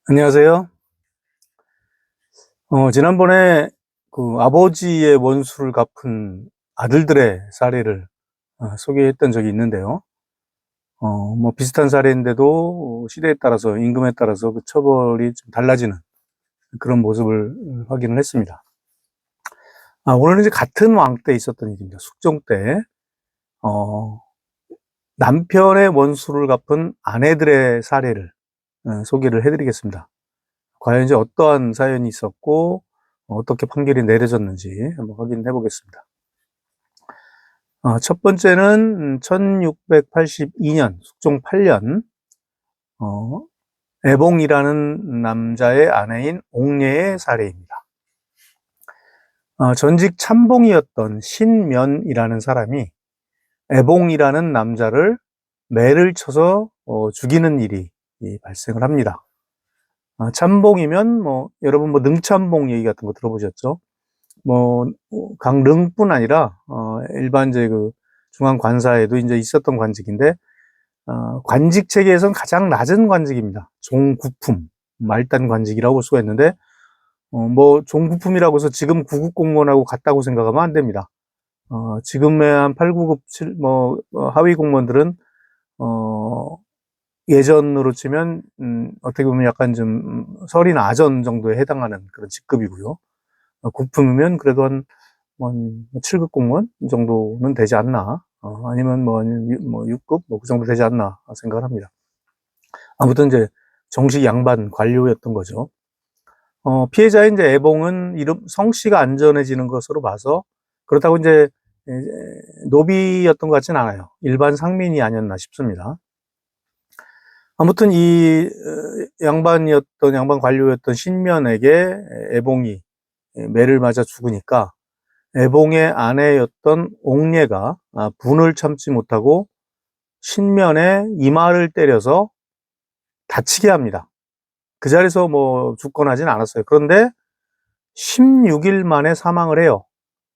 안녕하세요. 지난번에 그 아버지의 원수를 갚은 아들들의 사례를 소개했던 적이 있는데요. 뭐 비슷한 사례인데도 시대에 따라서, 임금에 따라서 그 처벌이 좀 달라지는 그런 모습을 확인을 했습니다. 오늘은 이제 같은 왕 때 있었던 일입니다. 숙종 때, 어, 남편의 원수를 갚은 아내들의 사례를 소개를 해드리겠습니다. 과연 이제 어떠한 사연이 있었고, 어떻게 판결이 내려졌는지 한번 확인해 보겠습니다. 첫 번째는 1682년, 숙종 8년, 애봉이라는 남자의 아내인 옥례의 사례입니다. 전직 참봉이었던 신면이라는 사람이 애봉이라는 남자를 매를 쳐서 죽이는 일이 발생을 합니다. 참봉이면 여러분 능참봉 얘기 같은 거 들어보셨죠? 강릉뿐 아니라 일반 이제 그 중앙 관사에도 이제 있었던 관직인데, 관직 체계에서는 가장 낮은 관직입니다. 종구품, 말단 관직이라고 볼 수가 있는데, 종구품이라고 해서 지금 9급 공무원하고 같다고 생각하면 안 됩니다. 지금의 한 8, 9급, 하위 공무원들은, 예전으로 치면, 어떻게 보면 약간 좀 설인 아전 정도에 해당하는 그런 직급이고요. 구품이면 그래도 한 7급 공무원 정도는 되지 않나, 아니면 6급 그 정도 되지 않나 생각을 합니다. 아무튼 이제 정식 양반 관료였던 거죠. 피해자인 이제 애봉은 성씨가 안전해지는 것으로 봐서, 그렇다고 이제 노비였던 것 같진 않아요. 일반 상민이 아니었나 싶습니다. 아무튼 이 양반 관료였던 신면에게 애봉이 매를 맞아 죽으니까 애봉의 아내였던 옥례가 분을 참지 못하고 신면의 이마를 때려서 다치게 합니다. 그 자리에서 죽거나 하진 않았어요. 그런데 16일 만에 사망을 해요.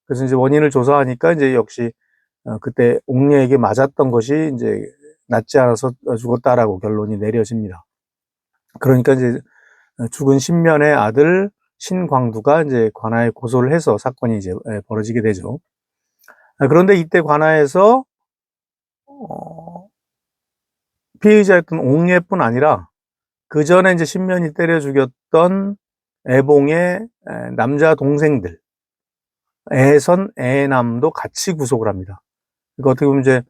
그래서 이제 원인을 조사하니까 이제 역시 그때 옥례에게 맞았던 것이 이제 낫지 않아서 죽었다라고 결론이 내려집니다. 그러니까 이제 죽은 신면의 아들 신광두가 이제 관아에 고소를 해서 사건이 이제 벌어지게 되죠. 그런데 이때 관아에서 피의자였던 옥례뿐 아니라 그 전에 이제 신면이 때려 죽였던 애봉의 남자 동생들, 애선, 애남도 같이 구속을 합니다. 그러니까 어떻게 보면 이제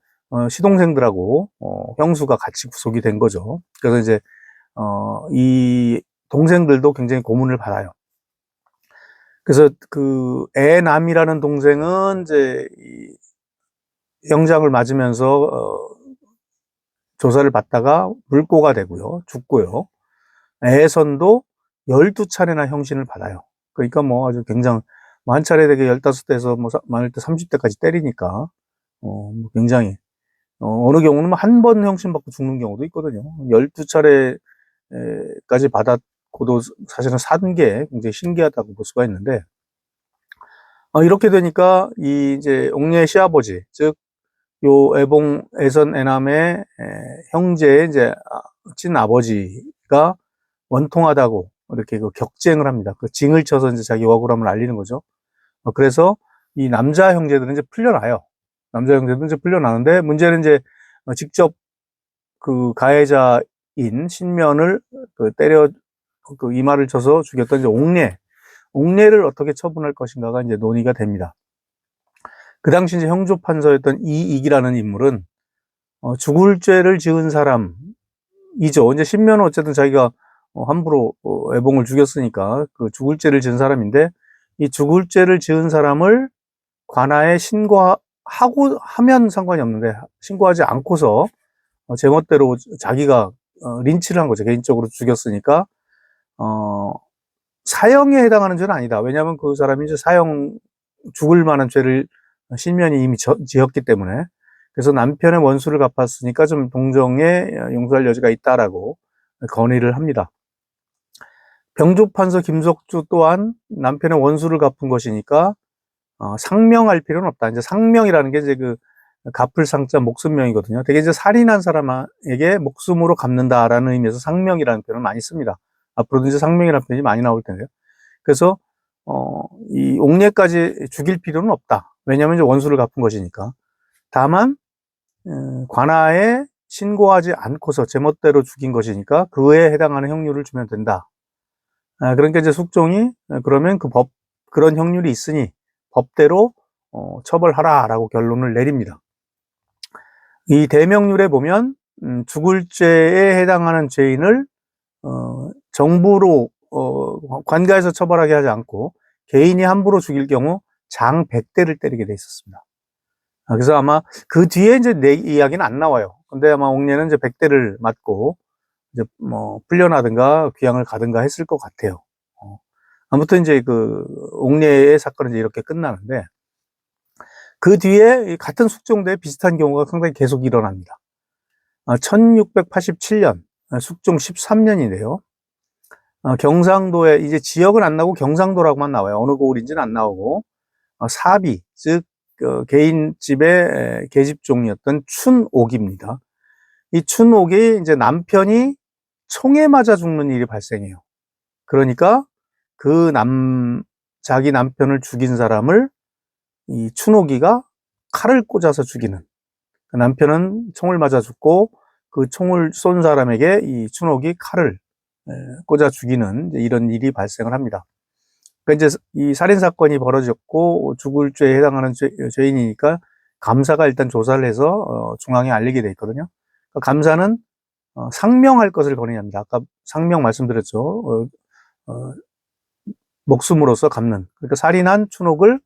시동생들하고 형수가 같이 구속이 된 거죠. 그래서 이제 이 동생들도 굉장히 고문을 받아요. 그래서 그 애남이라는 동생은 이제 이 영장을 맞으면서 조사를 받다가 물고가 되고요, 죽고요. 애선도 12차례나 형신을 받아요. 그러니까 아주 굉장히 한 차례 되게 15대에서 많을 때 30대까지 때리니까 굉장히 어느 경우는 한 번 형신 받고 죽는 경우도 있거든요. 12차례까지 받았고도 사실은 산 게 굉장히 신기하다고 볼 수가 있는데, 이렇게 되니까 이제 옥례의 시아버지, 즉 요 애봉, 애선, 애남의 형제의 이제 친 아버지가 원통하다고 이렇게 그 격쟁을 합니다. 그 징을 쳐서 이제 자기 억울함을 알리는 거죠. 그래서 이 남자 형제들은 이제 풀려나요. 남자 형제들은 이제 풀려나는데, 문제는 이제 직접 그 가해자인 신면을 때려 이마를 쳐서 죽였던 이제 옥례를 어떻게 처분할 것인가가 이제 논의가 됩니다. 그 당시 이제 형조판서였던 이익이라는 인물은 죽을 죄를 지은 사람이죠. 이제 신면은 어쨌든 자기가 함부로 애봉을 죽였으니까 그 죽을 죄를 지은 사람인데, 이 죽을 죄를 지은 사람을 관아에 하면 상관이 없는데, 신고하지 않고서 제멋대로 자기가 린치를 한 거죠. 개인적으로 죽였으니까 사형에 해당하는 죄는 아니다. 왜냐하면 그 사람이 이제 죽을 만한 죄를 신면이 이미 지었기 때문에. 그래서 남편의 원수를 갚았으니까 좀 동정에 용서할 여지가 있다라고 건의를 합니다. 병조판서 김석주 또한 남편의 원수를 갚은 것이니까 상명할 필요는 없다. 이제 상명이라는 게 이제 그 갚을 상자 목숨명이거든요. 되게 이제 살인한 사람에게 목숨으로 갚는다라는 의미에서 상명이라는 표현을 많이 씁니다. 앞으로도 이제 상명이라는 편이 많이 나올 텐데요. 그래서, 이 옥례까지 죽일 필요는 없다. 왜냐하면 이제 원수를 갚은 것이니까. 다만, 관아에 신고하지 않고서 제멋대로 죽인 것이니까 그에 해당하는 형률을 주면 된다. 그러니까 이제 숙종이 그러면 그런 형률이 있으니 법대로 처벌하라라고 결론을 내립니다. 이 대명률에 보면 죽을 죄에 해당하는 죄인을 정부로 관가에서 처벌하게 하지 않고 개인이 함부로 죽일 경우 장 100대를 때리게 돼 있었습니다. 그래서 아마 그 뒤에 이제 내 이야기는 안 나와요. 근데 아마 옥례는 이제 100대를 맞고 이제 뭐 풀려나든가 귀향을 가든가 했을 것 같아요. 아무튼 이제 그 옥례의 사건은 이제 이렇게 끝나는데 그 뒤에 같은 숙종대에 비슷한 경우가 상당히 계속 일어납니다. 1687년 숙종 13년인데요. 경상도에 이제 지역은 안 나오고 경상도라고만 나와요. 어느 고을인지는 안 나오고 사비 즉 개인집의 계집종이었던 춘옥입니다. 이 춘옥이 이제 남편이 총에 맞아 죽는 일이 발생해요. 그러니까 자기 남편을 죽인 사람을 이 춘옥이가 칼을 꽂아서 죽이는, 그 남편은 총을 맞아 죽고 그 총을 쏜 사람에게 이 춘옥이 칼을 꽂아 죽이는 이런 일이 발생을 합니다. 그러니까 이제 이 살인사건이 벌어졌고 죽을 죄에 해당하는 죄인이니까 감사가 일단 조사를 해서 중앙에 알리게 돼 있거든요. 그러니까 감사는 상명할 것을 권유합니다. 아까 상명 말씀드렸죠. 목숨으로서 갚는. 그러니까 살인한 춘옥을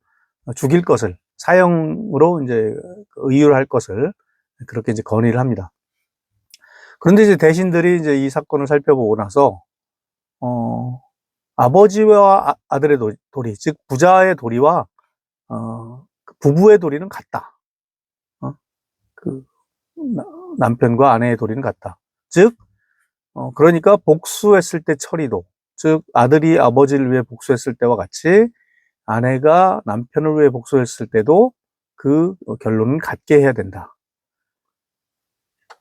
죽일 것을 사형으로 이제 의유를 할 것을 그렇게 이제 건의를 합니다. 그런데 이제 대신들이 이제 이 사건을 살펴보고 나서 아버지와 아들의 도리, 즉 부자의 도리와 부부의 도리는 같다. 그 남편과 아내의 도리는 같다. 즉 그러니까 복수했을 때 처리도, 즉 아들이 아버지를 위해 복수했을 때와 같이 아내가 남편을 위해 복수했을 때도 그 결론은 같게 해야 된다.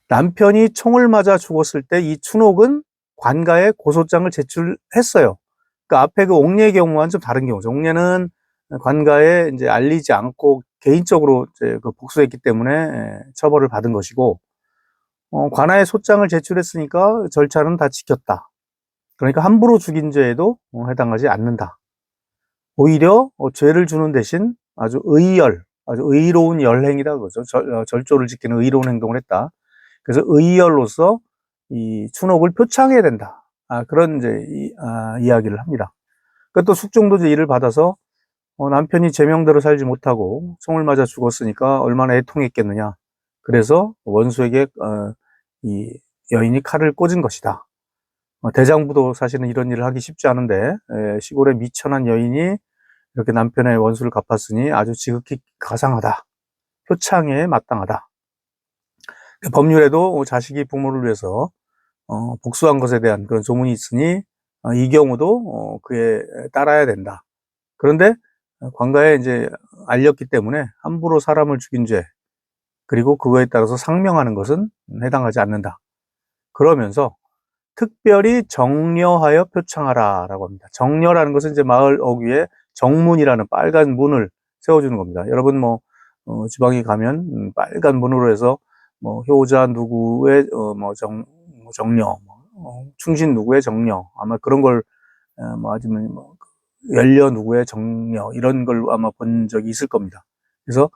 남편이 총을 맞아 죽었을 때 이 춘옥은 관가에 고소장을 제출했어요. 그 앞에 그 옥례의 경우와는 좀 다른 경우죠. 옥례는 관가에 이제 알리지 않고 개인적으로 이제 그 복수했기 때문에 처벌을 받은 것이고, 관아에 소장을 제출했으니까 절차는 다 지켰다. 그러니까 함부로 죽인 죄에도 해당하지 않는다. 오히려 죄를 주는 대신 아주 아주 의로운 열행이라고 그러죠. 절조를 지키는 의로운 행동을 했다. 그래서 의열로서 이 춘옥을 표창해야 된다. 그런 이제 이야기를 합니다. 그러니까 또 숙종도 이제 이를 받아서 남편이 제명대로 살지 못하고 총을 맞아 죽었으니까 얼마나 애통했겠느냐. 그래서 원수에게 이 여인이 칼을 꽂은 것이다. 대장부도 사실은 이런 일을 하기 쉽지 않은데 시골의 미천한 여인이 이렇게 남편의 원수를 갚았으니 아주 지극히 가상하다. 표창에 마땅하다. 법률에도 자식이 부모를 위해서 복수한 것에 대한 그런 조문이 있으니 이 경우도 그에 따라야 된다. 그런데 관가에 이제 알렸기 때문에 함부로 사람을 죽인 죄 그리고 그거에 따라서 상명하는 것은 해당하지 않는다. 그러면서 특별히 정려하여 표창하라라고 합니다. 정려라는 것은 이제 마을 어귀에 정문이라는 빨간 문을 세워주는 겁니다. 여러분 뭐 지방에 가면 빨간 문으로 해서 뭐 효자 누구의 정려, 충신 누구의 정려, 아마 그런 걸 아니면 연려 누구의 정려 이런 걸 아마 본 적이 있을 겁니다. 그래서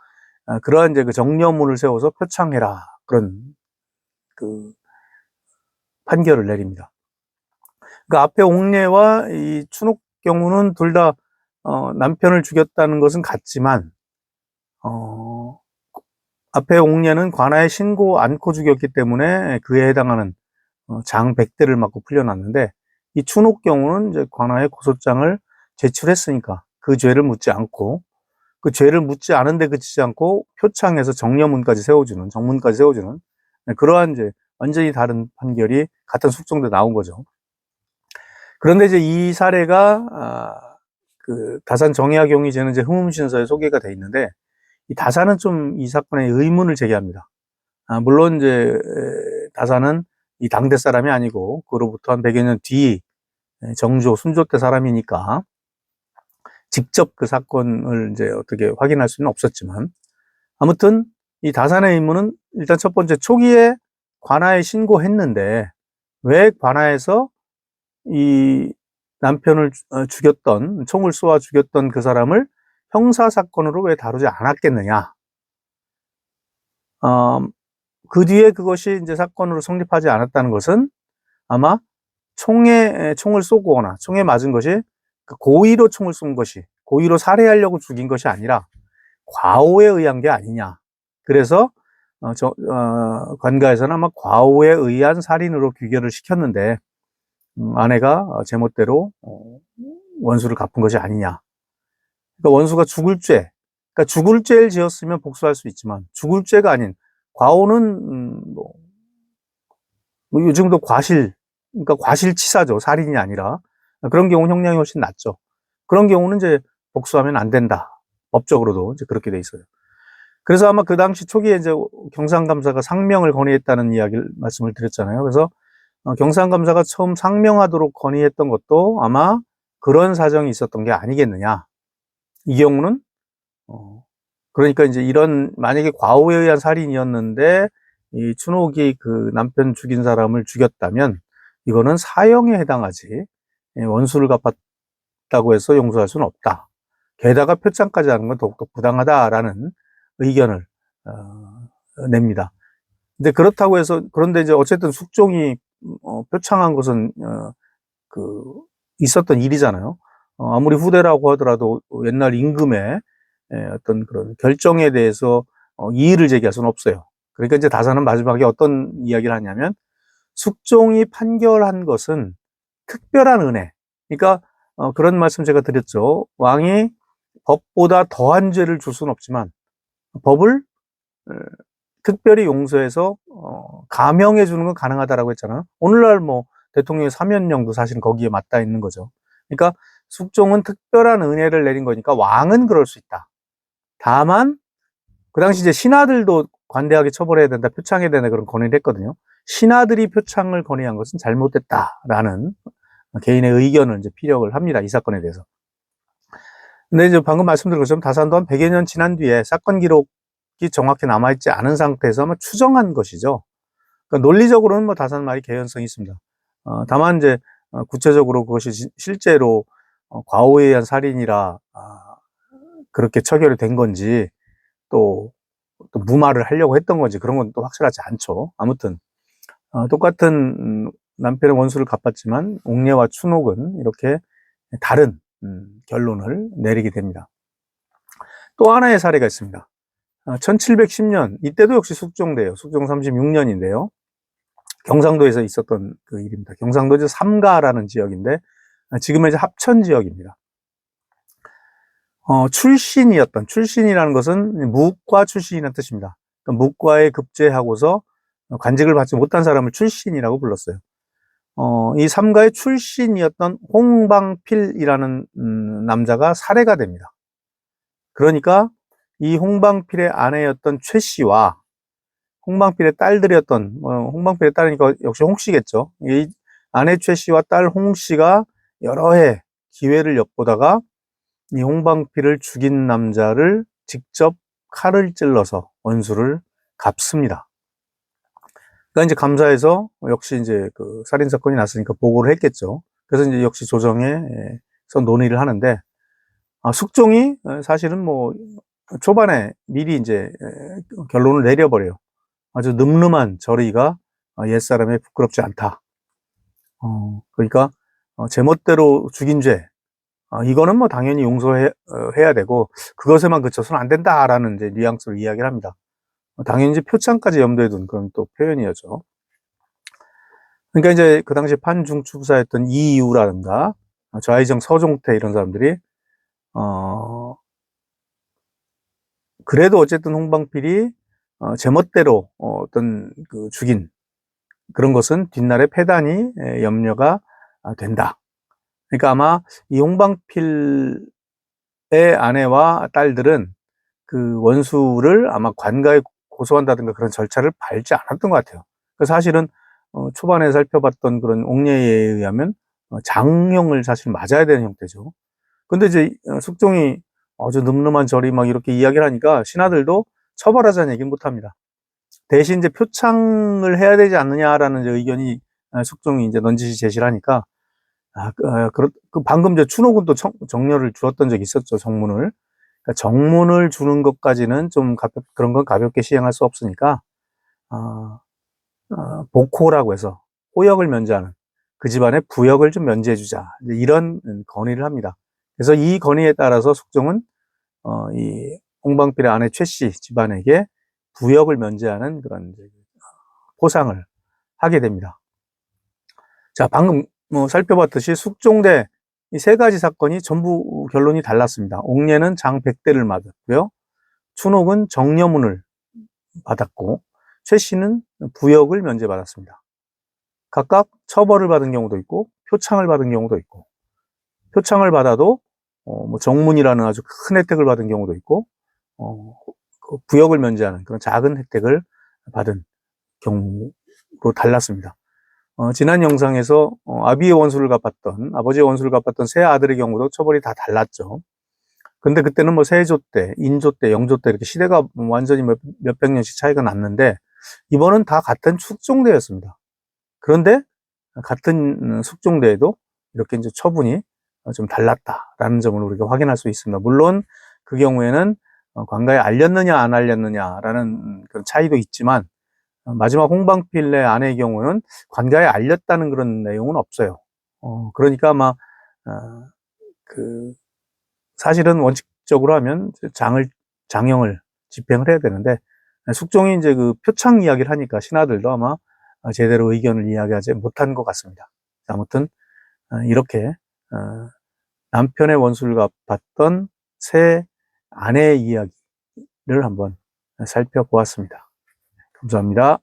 그러한 이제 그 정려문을 세워서 표창해라 그런 그 판결을 내립니다. 그 앞에 옥례와 이 춘옥 경우는 둘 다 남편을 죽였다는 것은 같지만 앞에 옥례는 관아에 신고 않고 죽였기 때문에 그에 해당하는 장 100대를 맞고 풀려났는데 이 춘옥 경우는 이제 관아에 고소장을 제출했으니까 그 죄를 묻지 않고 그 죄를 묻지 않은데 그치지 않고 표창에서 정문까지 세워주는 그러한 이제 완전히 다른 판결이 같은 숙종대 나온 거죠. 그런데 이제 이 사례가 그 다산 정약용의죄는 이제 흥음신서에 소개가 돼 있는데 이 다산은 좀 이 사건에 의문을 제기합니다. 물론 이제 다산은 이 당대 사람이 아니고 그로부터 한 100여 년 뒤 정조, 순조 때 사람이니까 직접 그 사건을 이제 어떻게 확인할 수는 없었지만, 아무튼 이 다산의 임무는 일단 첫 번째, 초기에 관아에 신고했는데 왜 관아에서 이 남편을 죽였던, 총을 쏘아 죽였던 그 사람을 형사 사건으로 왜 다루지 않았겠느냐. 그 뒤에 그것이 이제 사건으로 성립하지 않았다는 것은 아마 총을 쏘거나 총에 맞은 것이 고의로 총을 쏜 것이, 고의로 살해하려고 죽인 것이 아니라 과오에 의한 게 아니냐. 그래서 관가에서는 아마 과오에 의한 살인으로 귀결을 시켰는데 아내가 제멋대로 원수를 갚은 것이 아니냐. 그러니까 원수가 죽을 죄, 그러니까 죽을 죄를 지었으면 복수할 수 있지만 죽을 죄가 아닌 과오는 요즘도 그러니까 과실치사죠. 살인이 아니라. 그런 경우는 형량이 훨씬 낮죠. 그런 경우는 이제 복수하면 안 된다. 법적으로도 이제 그렇게 돼 있어요. 그래서 아마 그 당시 초기에 이제 경상감사가 상명을 건의했다는 이야기를 말씀을 드렸잖아요. 그래서 경상감사가 처음 상명하도록 건의했던 것도 아마 그런 사정이 있었던 게 아니겠느냐. 이 경우는 그러니까 이제 만약에 과오에 의한 살인이었는데 이 춘옥이 그 남편 죽인 사람을 죽였다면 이거는 사형에 해당하지 원수를 갚았다고 해서 용서할 수는 없다. 게다가 표창까지 하는 건 더욱더 부당하다라는 의견을 냅니다. 근데 그렇다고 해서, 그런데 이제 어쨌든 숙종이 표창한 것은 있었던 일이잖아요. 아무리 후대라고 하더라도 옛날 임금의 어떤 그런 결정에 대해서 이의를 제기할 수는 없어요. 그러니까 이제 다산은 마지막에 어떤 이야기를 하냐면 숙종이 판결한 것은 특별한 은혜. 그러니까 그런 말씀 제가 드렸죠. 왕이 법보다 더한 죄를 줄 수는 없지만 법을 특별히 용서해서 감형해 주는 건 가능하다라고 했잖아요. 오늘날 뭐 대통령의 사면령도 사실은 거기에 맞닿아 있는 거죠. 그러니까 숙종은 특별한 은혜를 내린 거니까 왕은 그럴 수 있다. 다만 그 당시 이제 신하들도 관대하게 처벌해야 된다, 표창해야 된다 그런 건의를 했거든요. 신하들이 표창을 건의한 것은 잘못됐다라는 개인의 의견을 이제 피력을 합니다. 이 사건에 대해서. 근데 이제 방금 말씀드린 것처럼 다산도 한 100여 년 지난 뒤에 사건 기록이 정확히 남아있지 않은 상태에서 아마 추정한 것이죠. 그러니까 논리적으로는 뭐 다산 말이 개연성이 있습니다. 다만 이제 구체적으로 그것이 실제로 과오에 의한 살인이라 그렇게 처결이 된 건지 또 무마를 하려고 했던 건지 그런 건 또 확실하지 않죠. 아무튼 똑같은 남편의 원수를 갚았지만 옥례와 춘옥은 이렇게 다른 결론을 내리게 됩니다. 또 하나의 사례가 있습니다. 1710년 이때도 역시 숙종대예요. 숙종 36년인데요. 경상도에서 있었던 그 일입니다. 경상도 이제 삼가라는 지역인데 지금은 이제 합천 지역입니다. 출신이라는 것은 무과 출신이라는 뜻입니다. 그러니까 무과에 급제하고서 관직을 받지 못한 사람을 출신이라고 불렀어요. 이 삼가의 출신이었던 홍방필이라는 남자가 살해가 됩니다. 그러니까 이 홍방필의 아내였던 최 씨와 홍방필의 딸들이었던, 홍방필의 딸이니까 역시 홍 씨겠죠. 이 아내 최 씨와 딸 홍 씨가 여러 해 기회를 엿보다가 이 홍방필을 죽인 남자를 직접 칼을 찔러서 원수를 갚습니다. 그러니까 이제 감사에서 역시 이제 그 살인 사건이 났으니까 보고를 했겠죠. 그래서 이제 역시 조정에서 논의를 하는데 숙종이 사실은 뭐 초반에 미리 이제 결론을 내려버려요. 아주 늠름한 절의가 옛사람에 부끄럽지 않다. 그러니까 제멋대로 죽인 죄 이거는 뭐 당연히 용서해야 되고 그것에만 그쳐서는 안 된다라는 이제 뉘앙스로 이야기를 합니다. 당연히 이제 표창까지 염두에 둔 그런 또 표현이었죠. 그러니까 이제 그 당시 판중추부사였던 이이우라든가 좌의정 서종태 이런 사람들이 그래도 어쨌든 홍방필이 제멋대로 어떤 그 죽인 그런 것은 뒷날에 패단이 염려가 된다. 그러니까 아마 이 홍방필의 아내와 딸들은 그 원수를 아마 관가에 고소한다든가 그런 절차를 밟지 않았던 것 같아요. 그래서 사실은 초반에 살펴봤던 그런 옥례에 의하면 장형을 사실 맞아야 되는 형태죠. 근데 이제 숙종이 아주 늠름한 절이 막 이렇게 이야기를 하니까 신하들도 처벌하자는 얘기는 못합니다. 대신 이제 표창을 해야 되지 않느냐라는 이제 의견이 숙종이 이제 넌지시 제시를 하니까 방금 저 춘옥은 또 정렬을 주었던 적이 있었죠, 정문을. 그러니까 정문을 주는 것까지는 좀 그런 건 가볍게 시행할 수 없으니까 복호라고 해서 호역을 면제하는 그 집안의 부역을 좀 면제해주자 이런 건의를 합니다. 그래서 이 건의에 따라서 숙종은 이 홍방필의 아내 최씨 집안에게 부역을 면제하는 그런 포상을 하게 됩니다. 자, 방금 살펴봤듯이 숙종대 이 세 가지 사건이 전부 결론이 달랐습니다. 옥례는 장 100대를 맞았고요. 춘옥은 정려문을 받았고 최씨는 부역을 면제받았습니다. 각각 처벌을 받은 경우도 있고 표창을 받은 경우도 있고 표창을 받아도 정문이라는 아주 큰 혜택을 받은 경우도 있고 그 부역을 면제하는 그런 작은 혜택을 받은 경우로 달랐습니다. 지난 영상에서 아버지의 원수를 갚았던 세 아들의 경우도 처벌이 다 달랐죠. 근데 그때는 뭐 세조 때, 인조 때, 영조 때 이렇게 시대가 완전히 몇백 년씩 차이가 났는데 이번은 다 같은 숙종대였습니다. 그런데 같은 숙종대에도 이렇게 이제 처분이 좀 달랐다라는 점을 우리가 확인할 수 있습니다. 물론 그 경우에는 관가에 알렸느냐 안 알렸느냐라는 그런 차이도 있지만 마지막 홍방필의 아내의 경우는 관가에 알렸다는 그런 내용은 없어요. 그러니까 아마 사실은 원칙적으로 하면 장형을 집행을 해야 되는데 숙종이 이제 그 표창 이야기를 하니까 신하들도 아마 제대로 의견을 이야기하지 못한 것 같습니다. 아무튼 이렇게 남편의 원수를 갚았던 새 아내의 이야기를 한번 살펴보았습니다. 감사합니다.